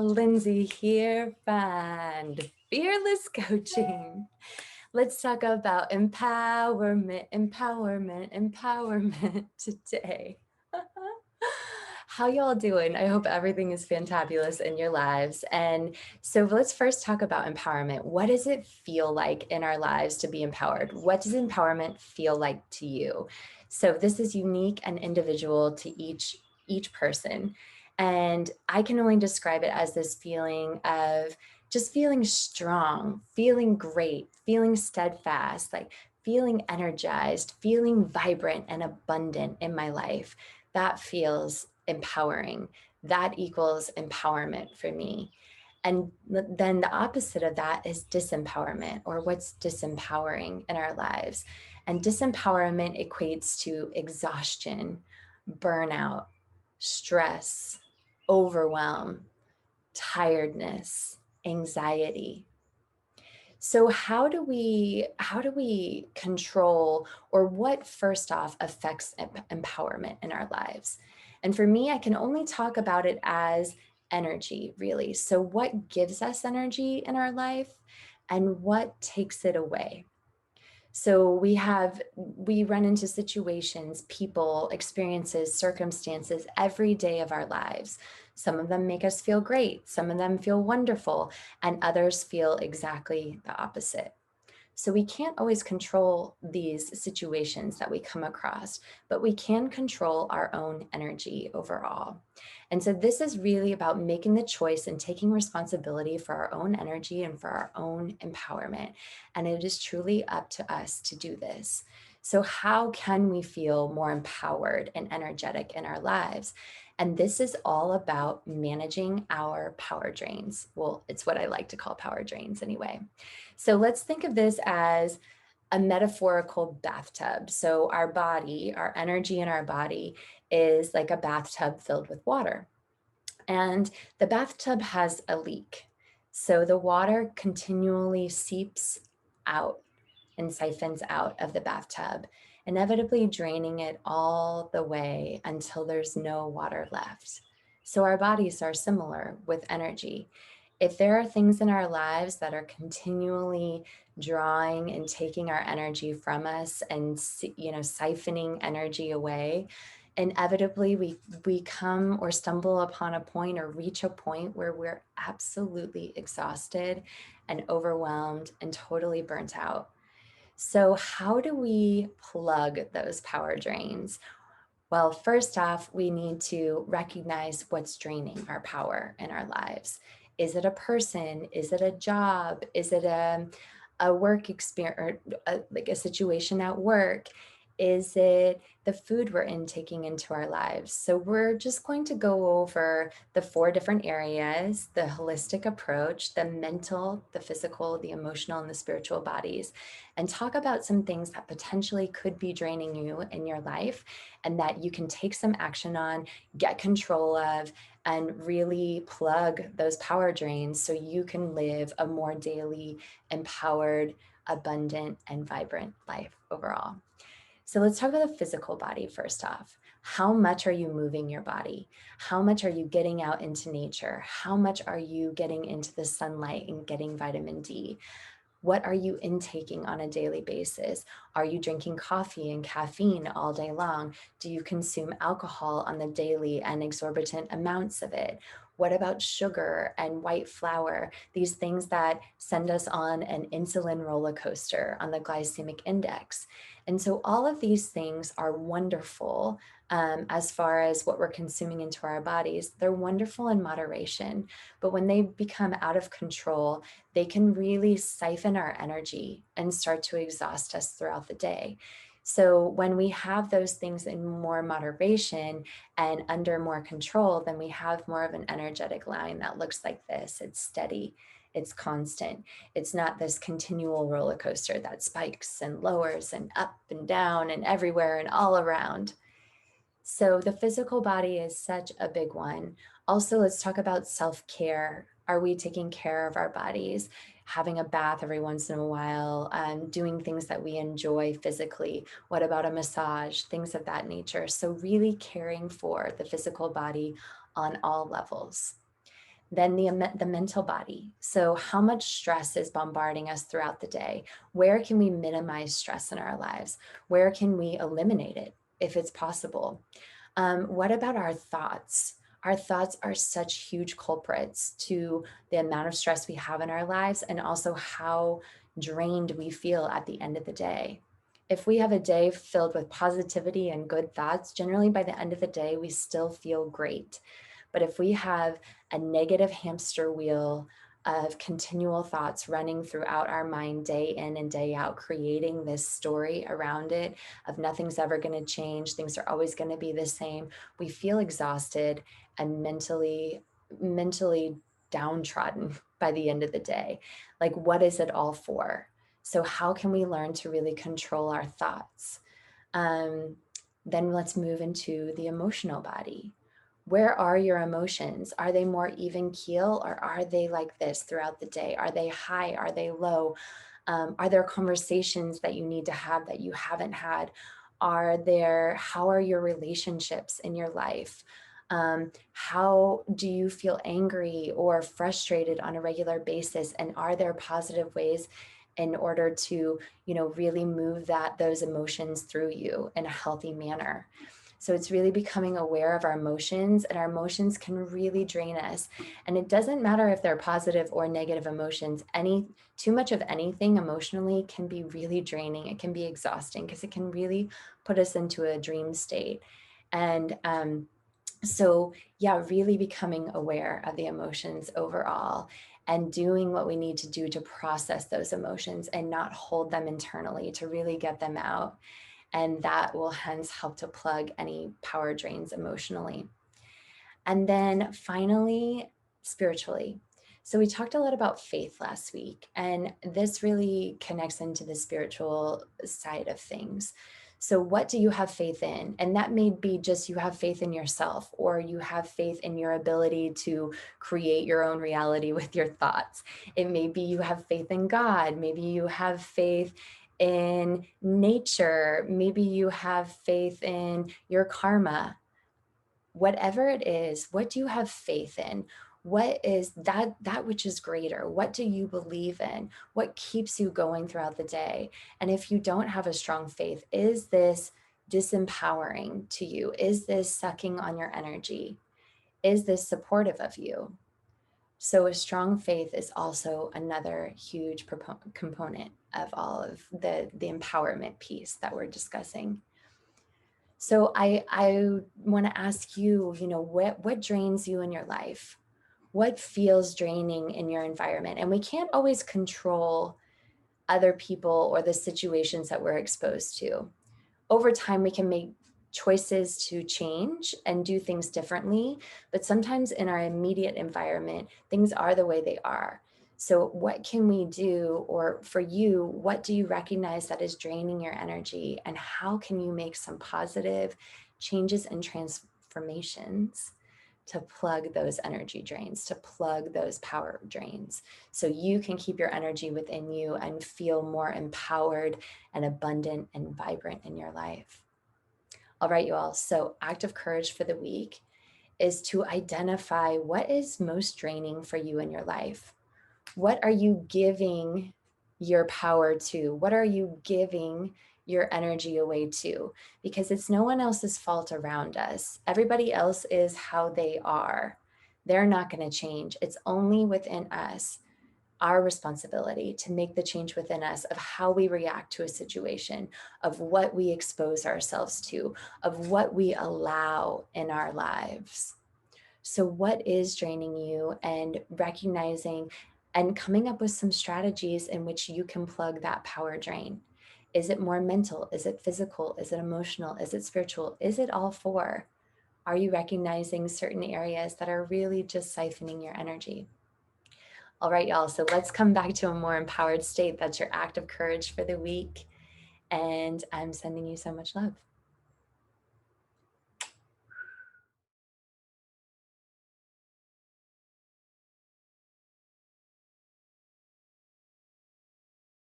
Lindsay here from Fearless Coaching. Let's talk about empowerment today. How y'all doing? I hope everything is fantabulous in your lives. And so let's first talk about empowerment. What does it feel like in our lives to be empowered? What does empowerment feel like to you? So this is unique and individual to each person. And I can only describe it as this feeling of just feeling strong, feeling great, feeling steadfast, like feeling energized, feeling vibrant and abundant in my life. That feels empowering. That equals empowerment for me. And then the opposite of that is disempowerment, or what's disempowering in our lives. And disempowerment equates to exhaustion, burnout, stress, overwhelm, tiredness, anxiety. So how do we control, or what first off affects empowerment in our lives? And for me, I can only talk about it as energy, really. So what gives us energy in our life and what takes it away? So we run into situations, people, experiences, circumstances every day of our lives. Some of them make us feel great, some of them feel wonderful, and others feel exactly the opposite. So we can't always control these situations that we come across, but we can control our own energy overall. And so this is really about making the choice and taking responsibility for our own energy and for our own empowerment. And it is truly up to us to do this. So how can we feel more empowered and energetic in our lives? And this is all about managing our power drains. Well, it's what I like to call power drains anyway. So let's think of this as a metaphorical bathtub. So our body, our energy in our body is like a bathtub filled with water. And the bathtub has a leak. So the water continually seeps out and siphons out of the bathtub, inevitably draining it all the way until there's no water left. So our bodies are similar with energy. If there are things in our lives that are continually drawing and taking our energy from us and siphoning energy away, inevitably we come or stumble upon a point or reach a point where we're absolutely exhausted and overwhelmed and totally burnt out. So how do we plug those power drains? Well, first off, we need to recognize what's draining our power in our lives. Is it a person? Is it a job? Is it a work experience, or like a situation at work? Is it the food we're intaking into our lives? So we're just going to go over the 4 different areas: the holistic approach, the mental, the physical, the emotional, and the spiritual bodies, and talk about some things that potentially could be draining you in your life and that you can take some action on, get control of, and really plug those power drains so you can live a more daily, empowered, abundant, and vibrant life overall. So let's talk about the physical body first off. How much are you moving your body? How much are you getting out into nature? How much are you getting into the sunlight and getting vitamin D? What are you intaking on a daily basis? Are you drinking coffee and caffeine all day long? Do you consume alcohol on the daily and exorbitant amounts of it? What about sugar and white flour? These things that send us on an insulin roller coaster on the glycemic index. And so all of these things are wonderful as far as what we're consuming into our bodies. They're wonderful in moderation, but when they become out of control, they can really siphon our energy and start to exhaust us throughout the day. So when we have those things in more moderation and under more control, then we have more of an energetic line that looks like this. It's steady, it's constant. It's not this continual roller coaster that spikes and lowers and up and down and everywhere and all around. So the physical body is such a big one. Also, let's talk about self-care. Are we taking care of our bodies? Having a bath every once in a while, doing things that we enjoy physically. What about a massage? Things of that nature. So really caring for the physical body on all levels. Then the mental body. So how much stress is bombarding us throughout the day? Where can we minimize stress in our lives? Where can we eliminate it if it's possible? What about our thoughts? Our thoughts are such huge culprits to the amount of stress we have in our lives and also how drained we feel at the end of the day. If we have a day filled with positivity and good thoughts, generally by the end of the day, we still feel great. But if we have a negative hamster wheel of continual thoughts running throughout our mind day in and day out, creating this story around it of nothing's ever going to change, things are always going to be the same, we feel exhausted and mentally downtrodden by the end of the day. Like, what is it all for? So how can we learn to really control our thoughts? Um, then let's move into the emotional body. Where are your emotions? Are they more even keel, or are they like this throughout the day? Are they high? Are they low? Are there conversations that you need to have that you haven't had? How are your relationships in your life? How do you feel angry or frustrated on a regular basis? And are there positive ways in order to, really move those emotions through you in a healthy manner? So it's really becoming aware of our emotions, and our emotions can really drain us. And it doesn't matter if they're positive or negative emotions. Too much of anything emotionally can be really draining. It can be exhausting because it can really put us into a dream state. And so yeah, really becoming aware of the emotions overall and doing what we need to do to process those emotions and not hold them internally, to really get them out. And that will hence help to plug any power drains emotionally. And then finally, spiritually. So we talked a lot about faith last week, and this really connects into the spiritual side of things. So, what do you have faith in? And that may be just you have faith in yourself, or you have faith in your ability to create your own reality with your thoughts. It may be you have faith in God. Maybe you have faith in nature. Maybe you have faith in your karma. Whatever it is, what do you have faith in? What is that which is greater? What do you believe in? What keeps you going throughout the day? And if you don't have a strong faith, is this disempowering to you? Is this sucking on your energy? Is this supportive of you? So a strong faith is also another huge component of all of the empowerment piece that we're discussing. So I want to ask you, what drains you in your life? What feels draining in your environment? And we can't always control other people or the situations that we're exposed to. Over time, we can make choices to change and do things differently, but sometimes in our immediate environment, things are the way they are. So what can we do? Or for you, what do you recognize that is draining your energy, and how can you make some positive changes and transformations to plug those energy drains, to plug those power drains, so you can keep your energy within you and feel more empowered and abundant and vibrant in your life? All right, you all. So, act of courage for the week is to identify what is most draining for you in your life. What are you giving your power to? What are you giving your energy away to? Because it's no one else's fault around us. Everybody else is how they are. They're not going to change. It's only within us, our responsibility to make the change within us of how we react to a situation, of what we expose ourselves to, of what we allow in our lives. So, what is draining you, and recognizing and coming up with some strategies in which you can plug that power drain? Is it more mental? Is it physical? Is it emotional? Is it spiritual? Is it all four? Are you recognizing certain areas that are really just siphoning your energy? All right, y'all. So let's come back to a more empowered state. That's your act of courage for the week. And I'm sending you so much love.